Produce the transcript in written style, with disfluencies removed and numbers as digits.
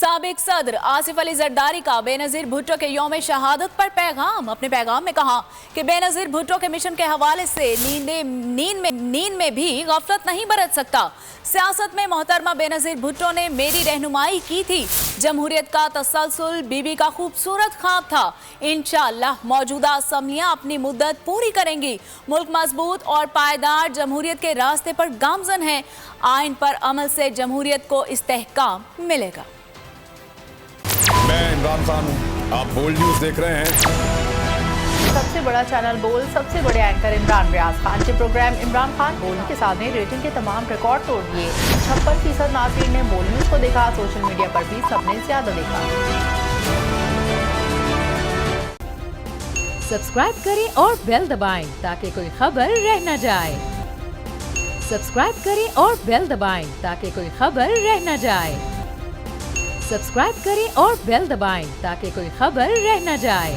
साबिक सदर आसिफ अली जरदारी का बेनजीर भुट्टो के यौम शहादत पर पैगाम। अपने पैगाम में कहा कि बेनजीर भुट्टो के मिशन के हवाले से नींद में भी गफलत नहीं बरत सकता। सियासत में मोहतरमा बेनजीर भुट्टो ने मेरी रहनुमाई की थी। जमहूरियत का तसलसल बीबी का खूबसूरत ख्वाब था। इंशाअल्लाह मौजूदा असम्बलियां अपनी मुद्दत पूरी करेंगी। मुल्क मजबूत और पायदार जमहूरियत के रास्ते पर गामजन है। आइन पर अमल से जमहूरियत को इस्तेहकाम मिलेगा। मैं इमरान खान हूँ, आप बोल्ड न्यूज देख रहे हैं। सबसे बड़ा चैनल बोल, सबसे बड़े एंकर इमरान रियाज खान के प्रोग्राम इमरान खान बोल के साथ ने रेटिंग के तमाम रिकॉर्ड तोड़ दिए। 56% नाज़रीन ने बोल न्यूज को देखा। सोशल मीडिया पर भी सबने ज्यादा देखा। सब्सक्राइब करें और बेल दबाएं ताकि कोई खबर रह न जाए। सब्सक्राइब करें और बेल दबाएं ताकि कोई खबर रह न जाए। सब्सक्राइब करें और बेल दबाएं ताकि कोई खबर रह न जाए।